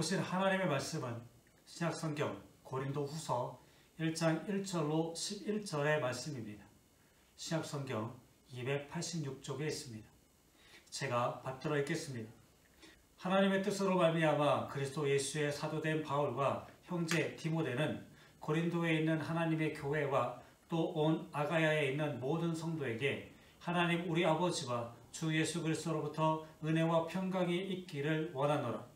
보실 하나님의 말씀은 신약성경 고린도후서 1장 1절로 11절의 말씀입니다. 신약성경 286쪽에 있습니다. 제가 받들어 읽겠습니다. 하나님의 뜻으로 말미암아 그리스도 예수의 사도된 바울과 형제 디모데는 고린도에 있는 하나님의 교회와 또 온 아가야에 있는 모든 성도에게 하나님 우리 아버지와 주 예수 그리스도로부터 은혜와 평강이 있기를 원하노라.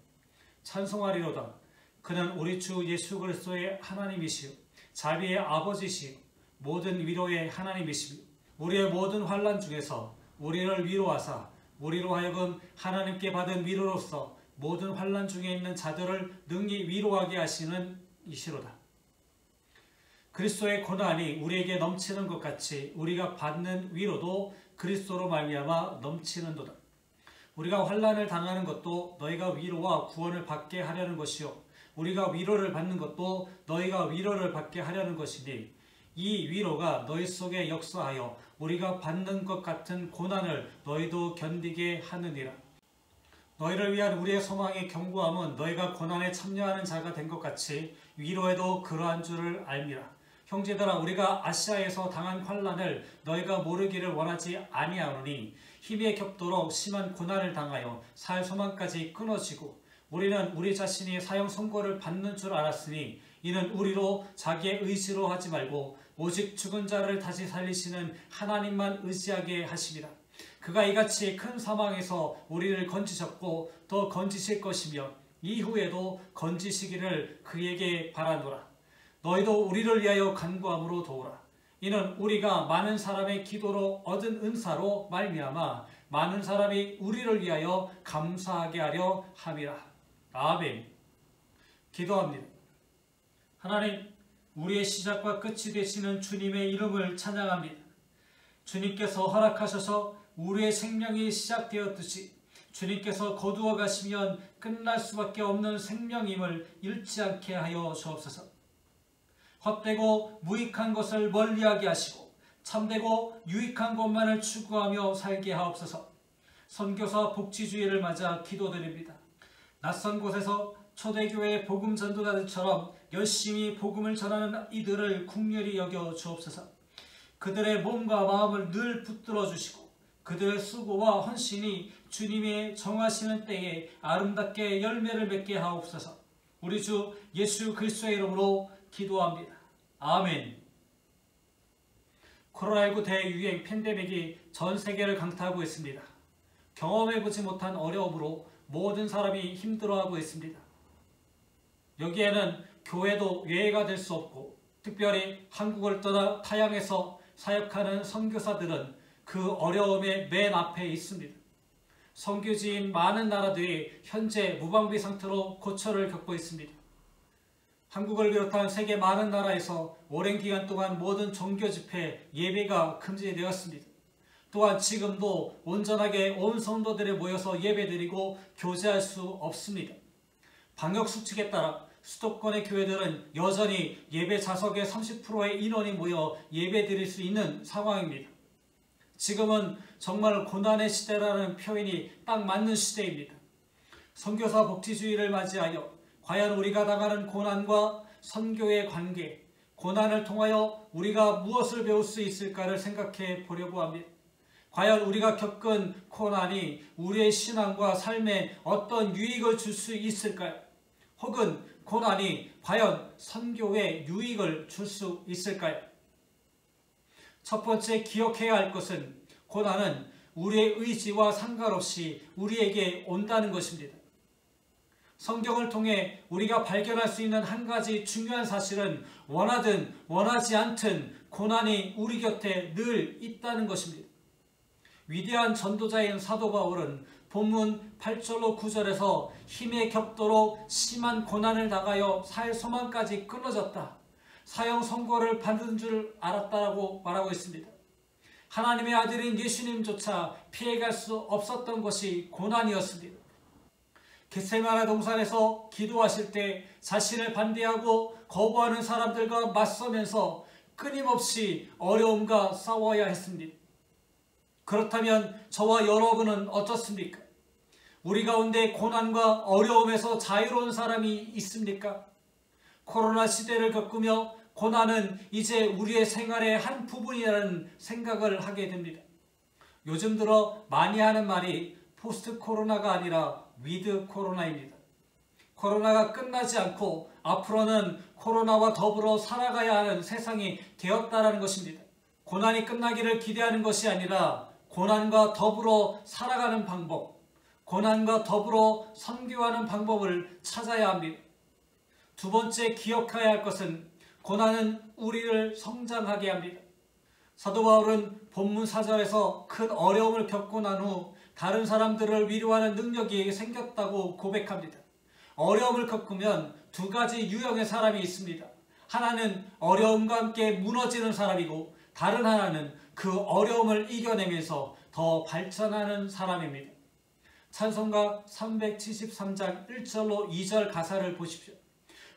찬송하리로다. 그는 우리 주 예수 그리스도의 하나님이시요 자비의 아버지시요 모든 위로의 하나님이시며 우리의 모든 환난 중에서 우리를 위로하사 우리로 하여금 하나님께 받은 위로로서 모든 환난 중에 있는 자들을 능히 위로하게 하시는 이시로다. 그리스도의 고난이 우리에게 넘치는 것 같이 우리가 받는 위로도 그리스도로 말미암아 넘치는도다. 우리가 환난을 당하는 것도 너희가 위로와 구원을 받게 하려는 것이요 우리가 위로를 받는 것도 너희가 위로를 받게 하려는 것이니 이 위로가 너희 속에 역사하여 우리가 받는 것 같은 고난을 너희도 견디게 하느니라. 너희를 위한 우리의 소망의 견고함은 너희가 고난에 참여하는 자가 된 것 같이 위로에도 그러한 줄을 알미라. 형제들아, 우리가 아시아에서 당한 환난을 너희가 모르기를 원하지 아니하노니 힘에 겹도록 심한 고난을 당하여 살 소망까지 끊어지고 우리는 우리 자신이 사형 선고를 받는 줄 알았으니 이는 우리로 자기의 의지로 하지 말고 오직 죽은 자를 다시 살리시는 하나님만 의지하게 하심이라. 그가 이같이 큰 사망에서 우리를 건지셨고 더 건지실 것이며 이후에도 건지시기를 그에게 바라노라. 너희도 우리를 위하여 간구함으로 도우라. 이는 우리가 많은 사람의 기도로 얻은 은사로 말미암아 많은 사람이 우리를 위하여 감사하게 하려 함이라. 아멘. 기도합니다. 하나님, 우리의 시작과 끝이 되시는 주님의 이름을 찬양합니다. 주님께서 허락하셔서 우리의 생명이 시작되었듯이 주님께서 거두어 가시면 끝날 수밖에 없는 생명임을 잃지 않게 하여 주옵소서. 헛되고 무익한 것을 멀리하게 하시고 참되고 유익한 것만을 추구하며 살게 하옵소서. 선교사 복지주의를 맞아 기도드립니다. 낯선 곳에서 초대교회 복음 전도자들처럼 열심히 복음을 전하는 이들을 긍휼히 여겨 주옵소서. 그들의 몸과 마음을 늘 붙들어 주시고 그들의 수고와 헌신이 주님의 정하시는 때에 아름답게 열매를 맺게 하옵소서. 우리 주 예수 그리스도의 이름으로 기도합니다. 아멘. 코로나19 대유행 팬데믹이 전 세계를 강타하고 있습니다. 경험해보지 못한 어려움으로 모든 사람이 힘들어하고 있습니다. 여기에는 교회도 예외가 될 수 없고 특별히 한국을 떠나 타향에서 사역하는 선교사들은 그 어려움의 맨 앞에 있습니다. 선교지인 많은 나라들이 현재 무방비 상태로 고초를 겪고 있습니다. 한국을 비롯한 세계 많은 나라에서 오랜 기간 동안 모든 종교 집회, 예배가 금지되었습니다. 또한 지금도 온전하게 온 성도들이 모여서 예배드리고 교제할 수 없습니다. 방역 수칙에 따라 수도권의 교회들은 여전히 예배 좌석의 30%의 인원이 모여 예배드릴 수 있는 상황입니다. 지금은 정말 고난의 시대라는 표현이 딱 맞는 시대입니다. 선교사 복지주의를 맞이하여 과연 우리가 당하는 고난과 선교의 관계, 고난을 통하여 우리가 무엇을 배울 수 있을까를 생각해 보려고 합니다. 과연 우리가 겪은 고난이 우리의 신앙과 삶에 어떤 유익을 줄 수 있을까요? 혹은 고난이 과연 선교에 유익을 줄 수 있을까요? 첫 번째 기억해야 할 것은 고난은 우리의 의지와 상관없이 우리에게 온다는 것입니다. 성경을 통해 우리가 발견할 수 있는 한 가지 중요한 사실은 원하든 원하지 않든 고난이 우리 곁에 늘 있다는 것입니다. 위대한 전도자인 사도 바울은 본문 8절로 9절에서 힘에 겹도록 심한 고난을 당하여 살 소망까지 끊어졌다. 사형 선고를 받은 줄 알았다라고 말하고 있습니다. 하나님의 아들인 예수님조차 피해갈 수 없었던 것이 고난이었습니다. 겟세마네 동산에서 기도하실 때 자신을 반대하고 거부하는 사람들과 맞서면서 끊임없이 어려움과 싸워야 했습니다. 그렇다면 저와 여러분은 어떻습니까? 우리 가운데 고난과 어려움에서 자유로운 사람이 있습니까? 코로나 시대를 겪으며 고난은 이제 우리의 생활의 한 부분이라는 생각을 하게 됩니다. 요즘 들어 많이 하는 말이 포스트 코로나가 아니라 위드 코로나입니다. 코로나가 끝나지 않고 앞으로는 코로나와 더불어 살아가야 하는 세상이 되었다라는 것입니다. 고난이 끝나기를 기대하는 것이 아니라 고난과 더불어 살아가는 방법, 고난과 더불어 선교하는 방법을 찾아야 합니다. 두 번째 기억해야 할 것은 고난은 우리를 성장하게 합니다. 사도 바울은 본문 4절에서 큰 어려움을 겪고 난 후 다른 사람들을 위로하는 능력이 생겼다고 고백합니다. 어려움을 겪으면 두 가지 유형의 사람이 있습니다. 하나는 어려움과 함께 무너지는 사람이고 다른 하나는 그 어려움을 이겨내면서 더 발전하는 사람입니다. 찬송가 373장 1절로 2절 가사를 보십시오.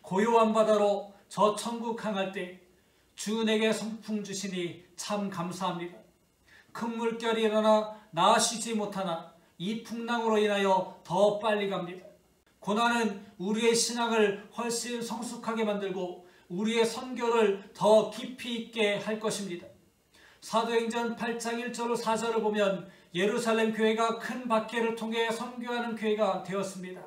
고요한 바다로 저 천국 향할 때 주 내게 선풍 주시니 참 감사합니다. 큰 물결이 일어나 나 쉬지 못하나 이 풍랑으로 인하여 더 빨리 갑니다. 고난은 우리의 신앙을 훨씬 성숙하게 만들고 우리의 선교를 더 깊이 있게 할 것입니다. 사도행전 8장 1절로 4절을 보면 예루살렘 교회가 큰 박해를 통해 선교하는 교회가 되었습니다.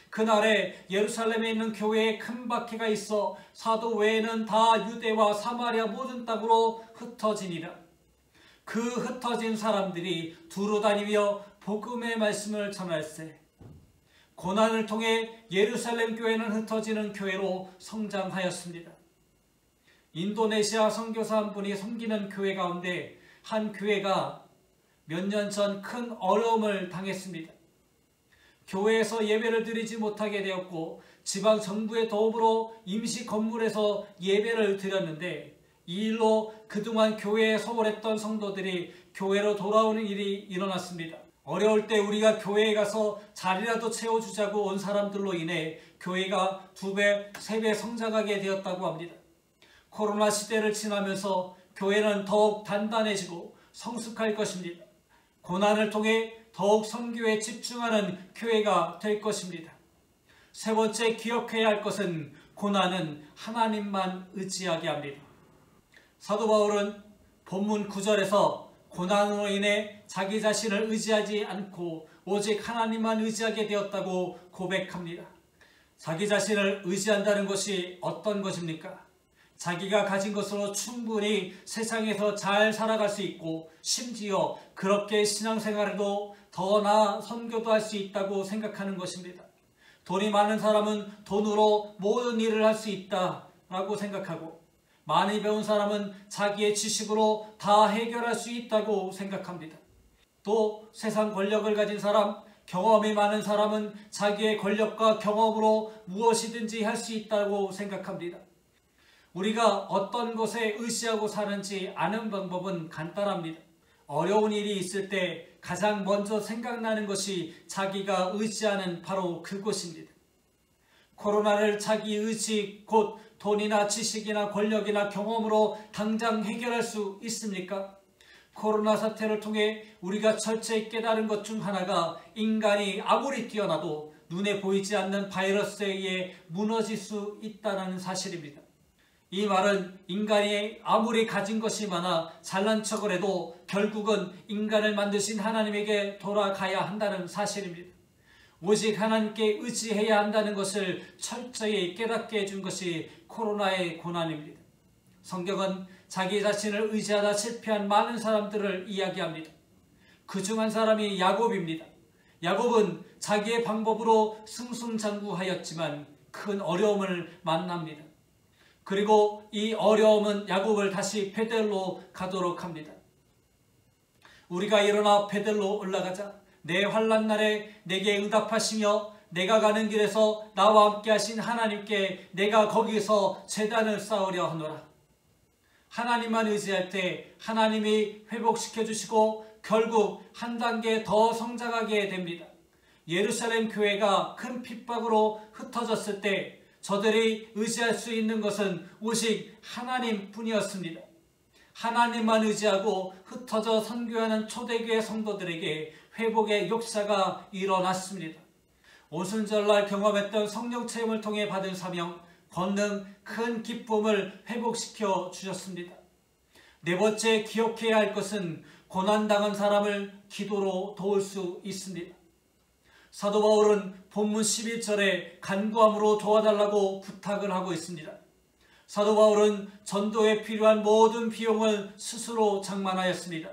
그날에 예루살렘에 있는 교회에 큰 박해가 있어 사도 외에는 다 유대와 사마리아 모든 땅으로 흩어지니라. 그 흩어진 사람들이 두루 다니며 복음의 말씀을 전할세. 고난을 통해 예루살렘 교회는 흩어지는 교회로 성장하였습니다. 인도네시아 선교사 한 분이 섬기는 교회 가운데 한 교회가 몇 년 전 큰 어려움을 당했습니다. 교회에서 예배를 드리지 못하게 되었고 지방 정부의 도움으로 임시 건물에서 예배를 드렸는데 이 일로 그동안 교회에 소홀했던 성도들이 교회로 돌아오는 일이 일어났습니다. 어려울 때 우리가 교회에 가서 자리라도 채워주자고 온 사람들로 인해 교회가 2배, 3배 성장하게 되었다고 합니다. 코로나 시대를 지나면서 교회는 더욱 단단해지고 성숙할 것입니다. 고난을 통해 더욱 선교에 집중하는 교회가 될 것입니다. 세 번째 기억해야 할 것은 고난은 하나님만 의지하게 합니다. 사도 바울은 본문 9절에서 고난으로 인해 자기 자신을 의지하지 않고 오직 하나님만 의지하게 되었다고 고백합니다. 자기 자신을 의지한다는 것이 어떤 것입니까? 자기가 가진 것으로 충분히 세상에서 잘 살아갈 수 있고 심지어 그렇게 신앙생활에도 더 나아 선교도 할 수 있다고 생각하는 것입니다. 돈이 많은 사람은 돈으로 모든 일을 할 수 있다라고 생각하고 많이 배운 사람은 자기의 지식으로 다 해결할 수 있다고 생각합니다. 또 세상 권력을 가진 사람, 경험이 많은 사람은 자기의 권력과 경험으로 무엇이든지 할 수 있다고 생각합니다. 우리가 어떤 것에 의지하고 사는지 아는 방법은 간단합니다. 어려운 일이 있을 때 가장 먼저 생각나는 것이 자기가 의지하는 바로 그것입니다. 코로나를 자기 의지, 곧 돈이나 지식이나 권력이나 경험으로 당장 해결할 수 있습니까? 코로나 사태를 통해 우리가 철저히 깨달은 것 중 하나가 인간이 아무리 뛰어나도 눈에 보이지 않는 바이러스에 의해 무너질 수 있다는 사실입니다. 이 말은 인간이 아무리 가진 것이 많아 잘난 척을 해도 결국은 인간을 만드신 하나님에게 돌아가야 한다는 사실입니다. 오직 하나님께 의지해야 한다는 것을 철저히 깨닫게 해준 것이 코로나의 고난입니다. 성경은 자기 자신을 의지하다 실패한 많은 사람들을 이야기합니다. 그중 한 사람이 야곱입니다. 야곱은 자기의 방법으로 승승장구하였지만 큰 어려움을 만납니다. 그리고 이 어려움은 야곱을 다시 베델로 가도록 합니다. 우리가 일어나 베델로 올라가자. 내 환난 날에 내게 응답하시며 내가 가는 길에서 나와 함께 하신 하나님께 내가 거기서 제단을 쌓으려 하노라. 하나님만 의지할 때 하나님이 회복시켜 주시고 결국 한 단계 더 성장하게 됩니다. 예루살렘 교회가 큰 핍박으로 흩어졌을 때 저들이 의지할 수 있는 것은 오직 하나님뿐이었습니다. 하나님만 의지하고 흩어져 선교하는 초대교회 성도들에게 회복의 역사가 일어났습니다. 오순절날 경험했던 성령 체험을 통해 받은 사명, 권능, 큰 기쁨을 회복시켜 주셨습니다. 네 번째 기억해야 할 것은 고난당한 사람을 기도로 도울 수 있습니다. 사도 바울은 본문 11절에 간구함으로 도와달라고 부탁을 하고 있습니다. 사도 바울은 전도에 필요한 모든 비용을 스스로 장만하였습니다.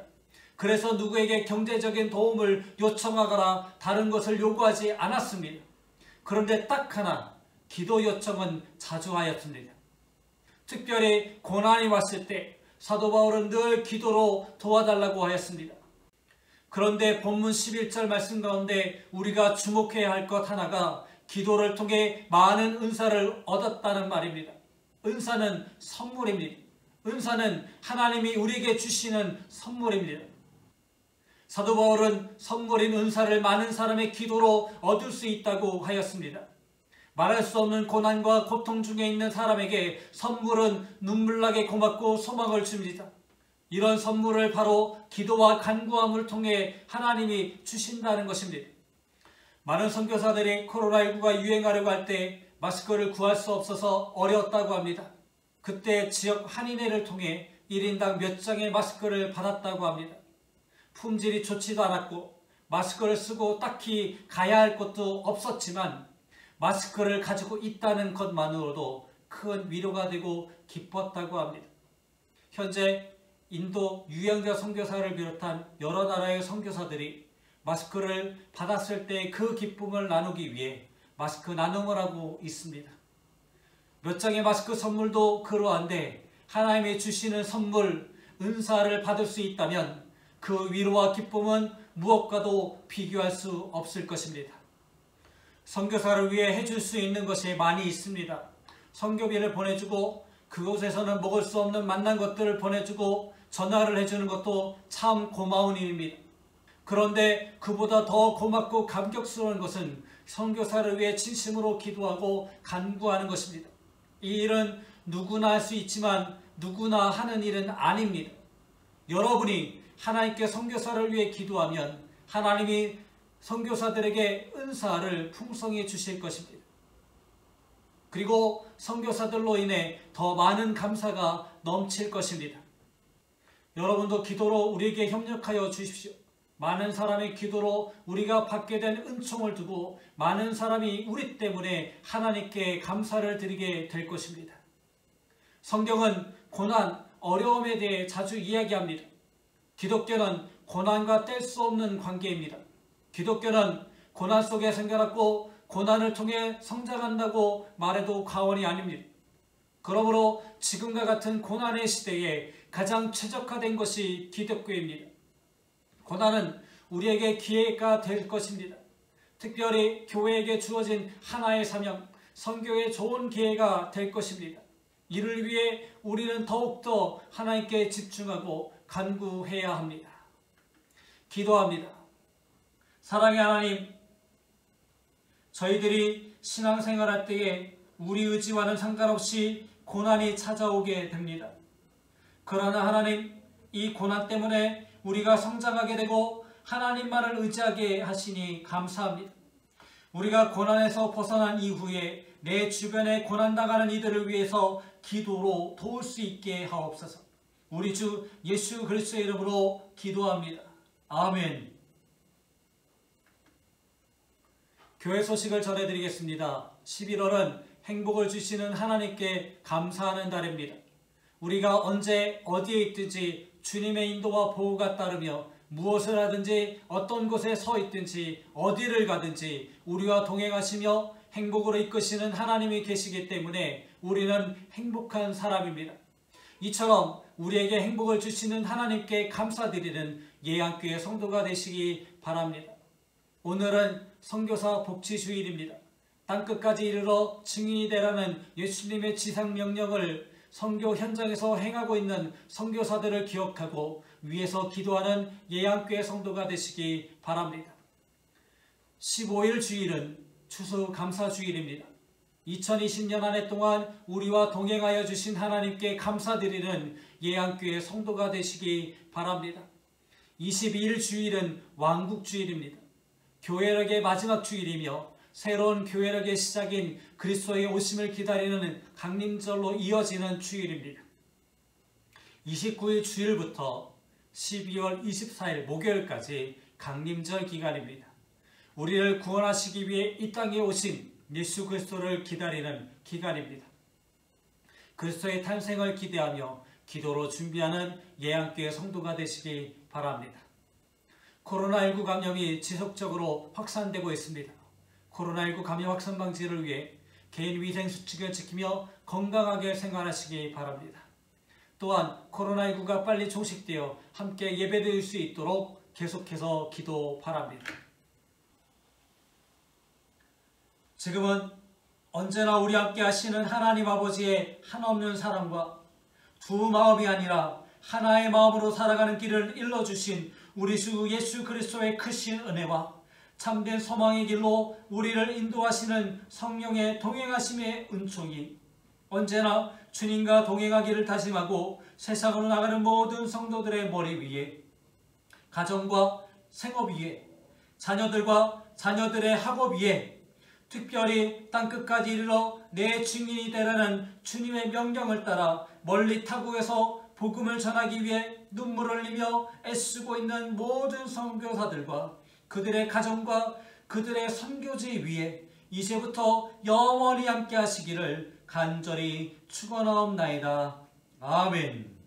그래서 누구에게 경제적인 도움을 요청하거나 다른 것을 요구하지 않았습니다. 그런데 딱 하나 기도 요청은 자주 하였습니다. 특별히 고난이 왔을 때 사도 바울은 늘 기도로 도와달라고 하였습니다. 그런데 본문 11절 말씀 가운데 우리가 주목해야 할 것 하나가 기도를 통해 많은 은사를 얻었다는 말입니다. 은사는 선물입니다. 은사는 하나님이 우리에게 주시는 선물입니다. 사도 바울은 선물인 은사를 많은 사람의 기도로 얻을 수 있다고 하였습니다. 말할 수 없는 고난과 고통 중에 있는 사람에게 선물은 눈물나게 고맙고 소망을 줍니다. 이런 선물을 바로 기도와 간구함을 통해 하나님이 주신다는 것입니다. 많은 선교사들이 코로나19가 유행하려고 할 때 마스크를 구할 수 없어서 어려웠다고 합니다. 그때 지역 한인회를 통해 1인당 몇 장의 마스크를 받았다고 합니다. 품질이 좋지도 않았고 마스크를 쓰고 딱히 가야 할 곳도 없었지만 마스크를 가지고 있다는 것만으로도 큰 위로가 되고 기뻤다고 합니다. 현재 인도 유영자 선교사를 비롯한 여러 나라의 선교사들이 마스크를 받았을 때 그 기쁨을 나누기 위해 마스크 나눔을 하고 있습니다. 몇 장의 마스크 선물도 그러한데 하나님이 주시는 선물, 은사를 받을 수 있다면 그 위로와 기쁨은 무엇과도 비교할 수 없을 것입니다. 선교사를 위해 해줄 수 있는 것이 많이 있습니다. 선교비를 보내주고 그곳에서는 먹을 수 없는 맛난 것들을 보내주고 전화를 해주는 것도 참 고마운 일입니다. 그런데 그보다 더 고맙고 감격스러운 것은 선교사를 위해 진심으로 기도하고 간구하는 것입니다. 이 일은 누구나 할 수 있지만 누구나 하는 일은 아닙니다. 여러분이 하나님께 선교사를 위해 기도하면 하나님이 선교사들에게 은사를 풍성히 주실 것입니다. 그리고 선교사들로 인해 더 많은 감사가 넘칠 것입니다. 여러분도 기도로 우리에게 협력하여 주십시오. 많은 사람의 기도로 우리가 받게 된 은총을 두고 많은 사람이 우리 때문에 하나님께 감사를 드리게 될 것입니다. 성경은 고난, 어려움에 대해 자주 이야기합니다. 기독교는 고난과 뗄 수 없는 관계입니다. 기독교는 고난 속에 생겨났고 고난을 통해 성장한다고 말해도 과언이 아닙니다. 그러므로 지금과 같은 고난의 시대에 가장 최적화된 것이 기독교입니다. 고난은 우리에게 기회가 될 것입니다. 특별히 교회에게 주어진 하나의 사명, 선교의 좋은 기회가 될 것입니다. 이를 위해 우리는 더욱더 하나님께 집중하고 간구해야 합니다. 기도합니다. 사랑의 하나님, 저희들이 신앙생활할 때에 우리 의지와는 상관없이 고난이 찾아오게 됩니다. 그러나 하나님, 이 고난 때문에 우리가 성장하게 되고 하나님만을 의지하게 하시니 감사합니다. 우리가 고난에서 벗어난 이후에 내 주변에 고난당하는 이들을 위해서 기도로 도울 수 있게 하옵소서. 우리 주 예수 그리스도의 이름으로 기도합니다. 아멘. 교회 소식을 전해드리겠습니다. 11월은 행복을 주시는 하나님께 감사하는 달입니다. 우리가 언제 어디에 있든지 주님의 인도와 보호가 따르며 무엇을 하든지 어떤 곳에 서 있든지 어디를 가든지 우리와 동행하시며 행복으로 이끄시는 하나님이 계시기 때문에 우리는 행복한 사람입니다. 이처럼 우리에게 행복을 주시는 하나님께 감사드리는 예양교회 성도가 되시기 바랍니다. 오늘은 선교사 복지주일입니다. 땅끝까지 이르러 증인이 되라는 예수님의 지상명령을 선교 현장에서 행하고 있는 선교사들을 기억하고 위에서 기도하는 예양교회 성도가 되시기 바랍니다. 15일 주일은 추수감사주일입니다. 2020년 한 해 동안 우리와 동행하여 주신 하나님께 감사드리는 예양교회 성도가 되시기 바랍니다. 22일 주일은 왕국주일입니다. 교회력의 마지막 주일이며 새로운 교회력의 시작인 그리스도의 오심을 기다리는 강림절로 이어지는 주일입니다. 29일 주일부터 12월 24일 목요일까지 강림절 기간입니다. 우리를 구원하시기 위해 이 땅에 오신 예수 그리스도를 기다리는 기간입니다. 그리스도의 탄생을 기대하며 기도로 준비하는 예양교회 성도가 되시기 바랍니다. 코로나19 감염이 지속적으로 확산되고 있습니다. 코로나19 감염 확산 방지를 위해 개인 위생 수칙을 지키며 건강하게 생활하시기 바랍니다. 또한 코로나19가 빨리 종식되어 함께 예배드릴 수 있도록 계속해서 기도 바랍니다. 지금은 언제나 우리 함께 하시는 하나님 아버지의 한없는 사랑과 두 마음이 아니라 하나의 마음으로 살아가는 길을 일러주신 우리 주 예수 그리스도의 크신 은혜와 참된 소망의 길로 우리를 인도하시는 성령의 동행하심의 은총이 언제나 주님과 동행하기를 다짐하고 세상으로 나가는 모든 성도들의 머리 위에, 가정과 생업 위에, 자녀들과 자녀들의 학업 위에, 특별히 땅끝까지 이르러 내 증인이 되라는 주님의 명령을 따라 멀리 타국에서 복음을 전하기 위해 눈물을 흘리며 애쓰고 있는 모든 선교사들과 그들의 가정과 그들의 선교지 위에 이제부터 영원히 함께 하시기를 간절히 축원하옵나이다. 아멘.